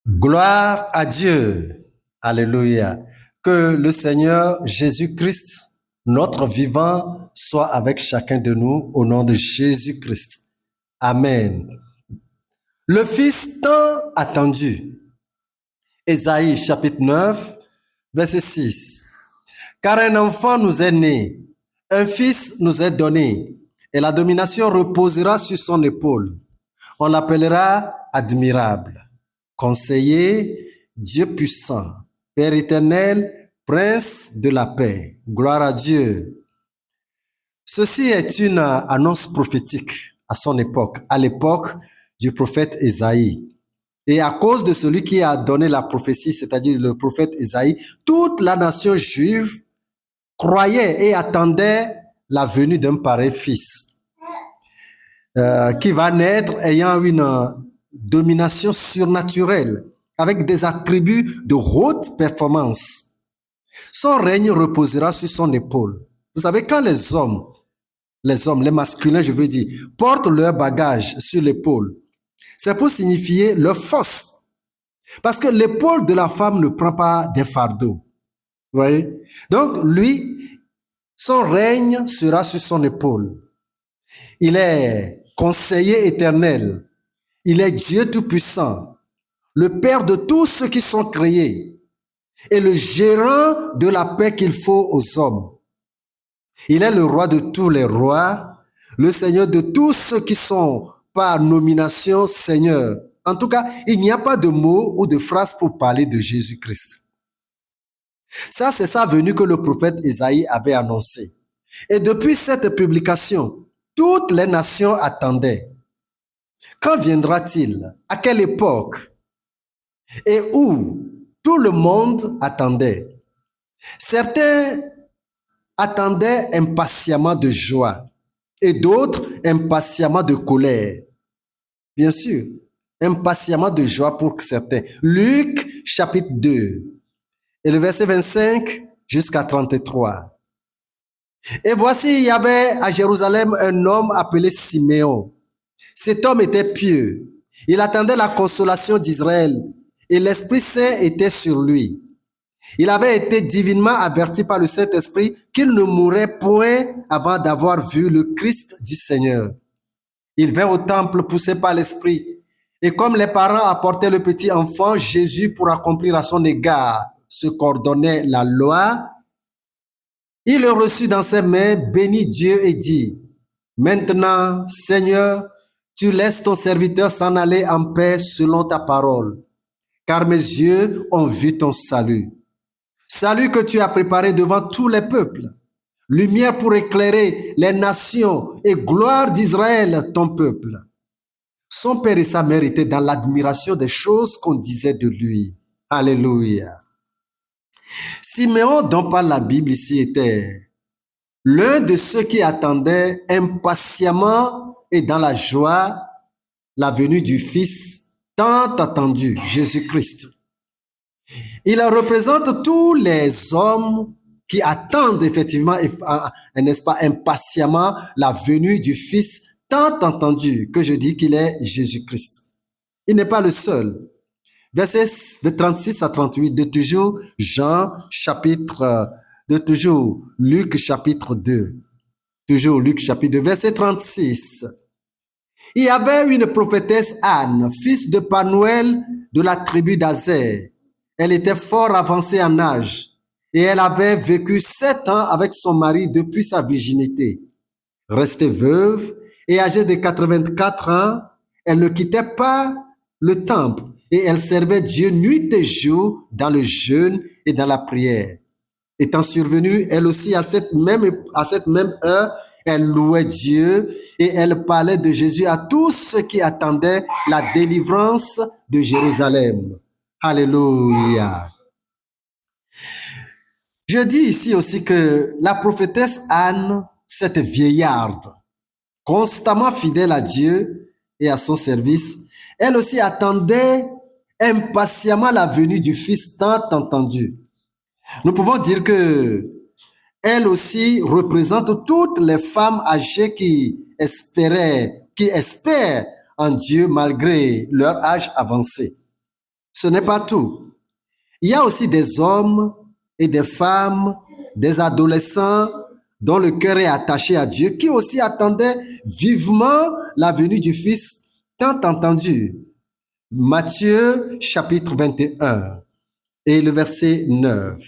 Gloire à Dieu. Alléluia. Que le Seigneur Jésus-Christ, notre vivant, soit avec chacun de nous au nom de Jésus-Christ. Amen. Le Fils tant attendu. Ésaïe chapitre 9, verset 6. Car un enfant nous est né, un fils nous est donné, et la domination reposera sur son épaule. On l'appellera admirable, conseiller, Dieu puissant, Père éternel, Prince de la paix. Gloire à Dieu. Ceci est une annonce prophétique à son époque, à l'époque du prophète Ésaïe. Et à cause de celui qui a donné la prophétie, c'est-à-dire le prophète Ésaïe, toute la nation juive croyait et attendait la venue d'un pareil fils qui va naître ayant une domination surnaturelle avec des attributs de haute performance. Son règne reposera sur son épaule. Vous savez, quand les hommes, les masculins, je veux dire, portent leur bagage sur l'épaule, c'est pour signifier leur force. Parce que l'épaule de la femme ne prend pas des fardeaux. Vous voyez? Donc, lui, son règne sera sur son épaule. Il est conseiller éternel. Il est Dieu Tout-Puissant, le Père de tous ceux qui sont créés et le gérant de la paix qu'il faut aux hommes. Il est le roi de tous les rois, le Seigneur de tous ceux qui sont par nomination Seigneur. En tout cas, il n'y a pas de mots ou de phrases pour parler de Jésus-Christ. Ça, c'est sa venue que le prophète Ésaïe avait annoncé. Et depuis cette publication, toutes les nations attendaient. Quand viendra-t-il? À quelle époque? Et où? Tout le monde attendait. Certains attendaient impatiemment de joie et d'autres impatiemment de colère. Bien sûr, impatiemment de joie pour certains. Luc chapitre 2 et le verset 25 jusqu'à 33. Et voici, il y avait à Jérusalem un homme appelé Siméon. Cet homme était pieux. Il attendait la consolation d'Israël et l'Esprit Saint était sur lui. Il avait été divinement averti par le Saint-Esprit qu'il ne mourrait point avant d'avoir vu le Christ du Seigneur. Il vint au temple poussé par l'Esprit. Et comme les parents apportaient le petit enfant Jésus pour accomplir à son égard ce qu'ordonnait la loi, il le reçut dans ses mains, bénit Dieu et dit, « Maintenant, Seigneur, tu laisses ton serviteur s'en aller en paix selon ta parole, car mes yeux ont vu ton salut. Salut que tu as préparé devant tous les peuples, lumière pour éclairer les nations et gloire d'Israël, ton peuple. » Son père et sa mère étaient dans l'admiration des choses qu'on disait de lui. Alléluia. Siméon, dont parle la Bible ici, était l'un de ceux qui attendaient impatiemment et dans la joie la venue du Fils tant attendu, Jésus-Christ. Il représente tous les hommes qui attendent effectivement, n'est-ce pas, impatiemment la venue du Fils tant entendu, que je dis qu'il est Jésus-Christ. Il n'est pas le seul. Versets 36 à 38 de toujours Luc chapitre 2. Toujours Luc chapitre 2, verset 36. Il y avait une prophétesse Anne, fils de Panuel de la tribu d'Azer. Elle était fort avancée en âge et elle avait vécu 7 ans avec son mari depuis sa virginité. Restée veuve et âgée de 84 ans, elle ne quittait pas le temple et elle servait Dieu nuit et jour dans le jeûne et dans la prière. Étant survenue, elle aussi à cette même heure, elle louait Dieu et elle parlait de Jésus à tous ceux qui attendaient la délivrance de Jérusalem. Alléluia. Je dis ici aussi que la prophétesse Anne, cette vieillarde, constamment fidèle à Dieu et à son service, elle aussi attendait impatiemment la venue du Fils tant entendu. Nous pouvons dire que elle aussi représente toutes les femmes âgées qui espèrent en Dieu malgré leur âge avancé. ce n'est pas tout. Il y a aussi des hommes et des femmes, des adolescents dont le cœur est attaché à Dieu, qui aussi attendaient vivement la venue du Fils tant entendu. Matthieu chapitre 21 et le verset 9.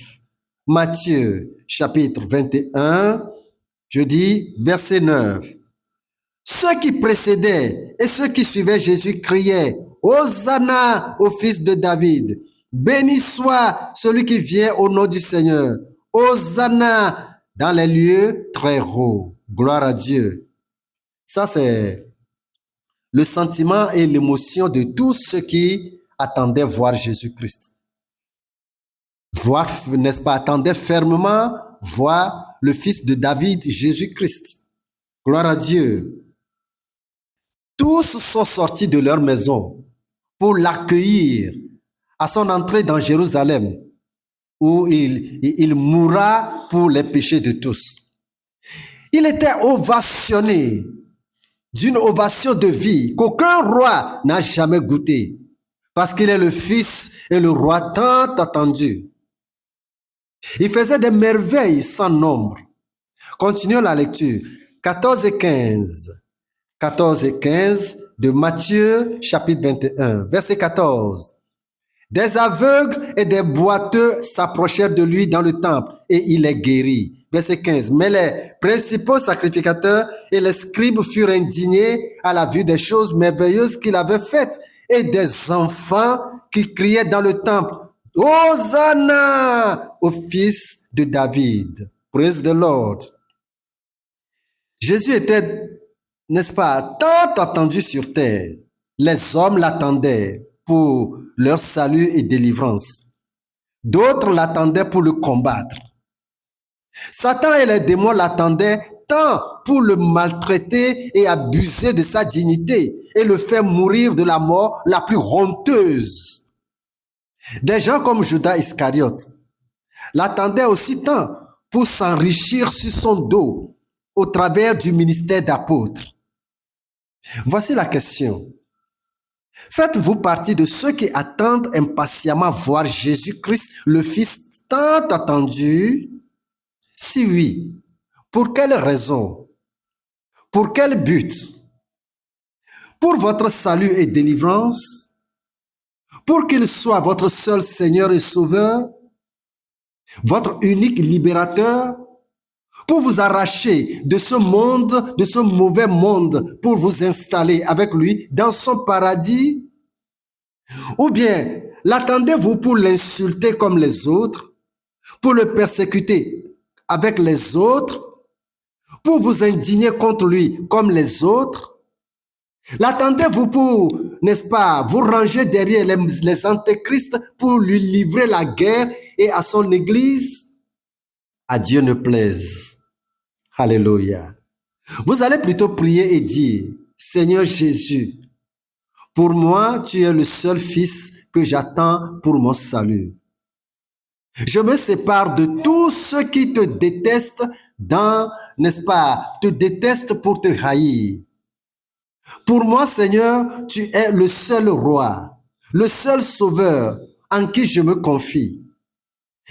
Matthieu chapitre 21, je dis verset 9. Ceux qui précédaient et ceux qui suivaient Jésus criaient « Hosanna au fils de David ! Béni soit celui qui vient au nom du Seigneur! Hosanna dans les lieux très hauts! » Gloire à Dieu. Ça, c'est le sentiment et l'émotion de tous ceux qui attendaient voir Jésus-Christ. Voir, n'est-ce pas, attendaient fermement voir le fils de David, Jésus-Christ. Gloire à Dieu. Tous sont sortis de leur maison pour l'accueillir à son entrée dans Jérusalem, où il mourra pour les péchés de tous. Il était ovationné d'une ovation de vie qu'aucun roi n'a jamais goûté, parce qu'il est le fils et le roi tant attendu. Il faisait des merveilles sans nombre. Continuons la lecture. 14 et 15. 14 et 15 de Matthieu chapitre 21. Verset 14. Des aveugles et des boiteux s'approchèrent de lui dans le temple et il les guérit. Verset 15. Mais les principaux sacrificateurs et les scribes furent indignés à la vue des choses merveilleuses qu'il avait faites et des enfants qui criaient dans le temple « Hosanna au fils de David ». Praise the Lord. Jésus était, n'est-ce pas, tant attendu sur terre. Les hommes l'attendaient pour leur salut et délivrance. D'autres l'attendaient pour le combattre. Satan et les démons l'attendaient tant pour le maltraiter et abuser de sa dignité et le faire mourir de la mort la plus honteuse. Des gens comme Judas Iscariote l'attendaient aussi tant pour s'enrichir sur son dos au travers du ministère d'apôtre. Voici la question. Faites-vous partie de ceux qui attendent impatiemment voir Jésus-Christ, le Fils tant attendu? Si oui, pour quelle raison? Pour quel but? Pour votre salut et délivrance? Pour qu'il soit votre seul Seigneur et Sauveur? Votre unique libérateur? Pour vous arracher de ce monde, de ce mauvais monde, pour vous installer avec lui dans son paradis? Ou bien l'attendez-vous pour l'insulter comme les autres, pour le persécuter avec les autres, pour vous indigner contre lui comme les autres? L'attendez-vous pour, n'est-ce pas, vous ranger derrière les antéchrists pour lui livrer la guerre et à son église? À Dieu ne plaise. Alléluia. Vous allez plutôt prier et dire, Seigneur Jésus, pour moi, tu es le seul Fils que j'attends pour mon salut. Je me sépare de tous ceux qui te détestent n'est-ce pas, te détestent pour te haïr. Pour moi, Seigneur, tu es le seul roi, le seul sauveur en qui je me confie.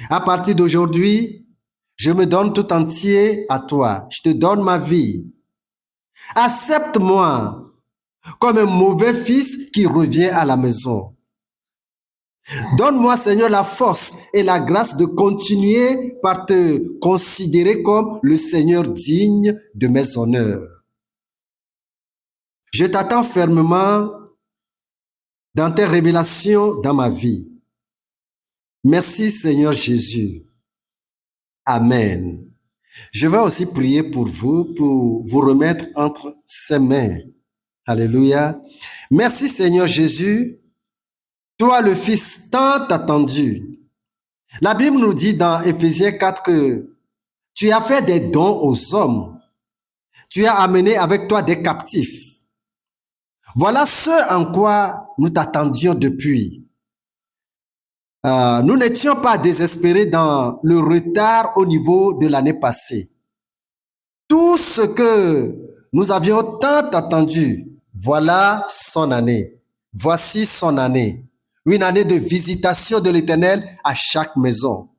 À partir d'aujourd'hui, je me donne tout entier à toi. Je te donne ma vie. Accepte-moi comme un mauvais fils qui revient à la maison. Donne-moi, Seigneur, la force et la grâce de continuer par te considérer comme le Seigneur digne de mes honneurs. Je t'attends fermement dans tes révélations dans ma vie. Merci, Seigneur Jésus. Amen. Je vais aussi prier pour vous remettre entre ses mains. Alléluia. Merci, Seigneur Jésus, toi le Fils tant attendu. La Bible nous dit dans Éphésiens 4 que tu as fait des dons aux hommes. Tu as amené avec toi des captifs. Voilà ce en quoi nous t'attendions depuis. Nous n'étions pas désespérés dans le retard au niveau de l'année passée. Tout ce que nous avions tant attendu, voilà son année. Voici son année. Une année de visitation de l'Éternel à chaque maison,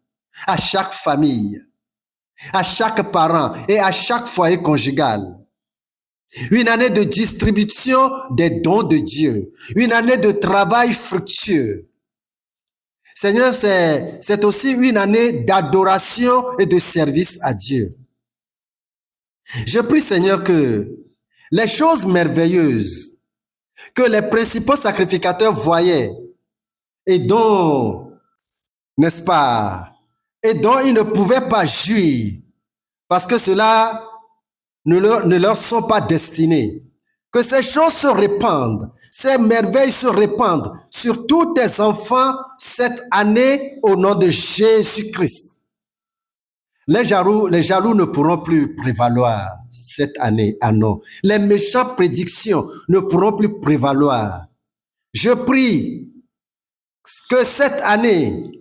à chaque famille, à chaque parent et à chaque foyer conjugal. Une année de distribution des dons de Dieu. Une année de travail fructueux. Seigneur, c'est aussi une année d'adoration et de service à Dieu. Je prie, Seigneur, que les choses merveilleuses que les principaux sacrificateurs voyaient et dont, n'est-ce pas, et dont ils ne pouvaient pas jouir parce que cela ne leur sont pas destinés. Que ces choses se répandent, ces merveilles se répandent sur tous tes enfants cette année au nom de Jésus-Christ. Les jaloux ne pourront plus prévaloir cette année. Ah non. Les méchantes prédictions ne pourront plus prévaloir. Je prie que cette année,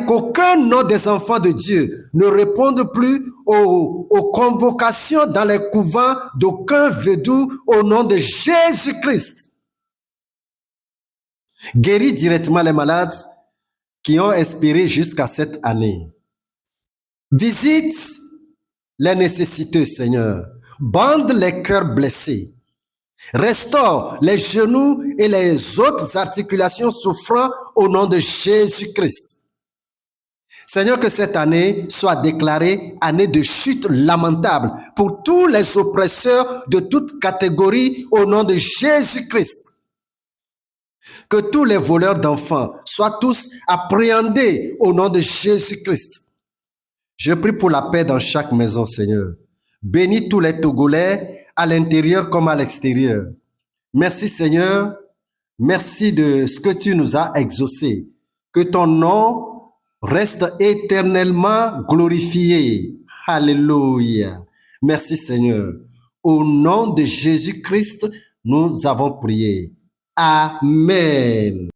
qu'aucun nom des enfants de Dieu ne réponde plus aux convocations dans les couvents d'aucun vaudou au nom de Jésus-Christ. Guéris directement les malades qui ont espéré jusqu'à cette année. Visite les nécessiteux, Seigneur. Bande les cœurs blessés. Restaure les genoux et les autres articulations souffrant au nom de Jésus-Christ. Seigneur, que cette année soit déclarée année de chute lamentable pour tous les oppresseurs de toute catégorie au nom de Jésus-Christ. Que tous les voleurs d'enfants soient tous appréhendés au nom de Jésus-Christ. Je prie pour la paix dans chaque maison, Seigneur. Bénis tous les Togolais, à l'intérieur comme à l'extérieur. Merci, Seigneur. Merci de ce que tu nous as exaucé. Que ton nom reste éternellement glorifié. Alléluia. Merci, Seigneur. Au nom de Jésus-Christ, nous avons prié. Amen.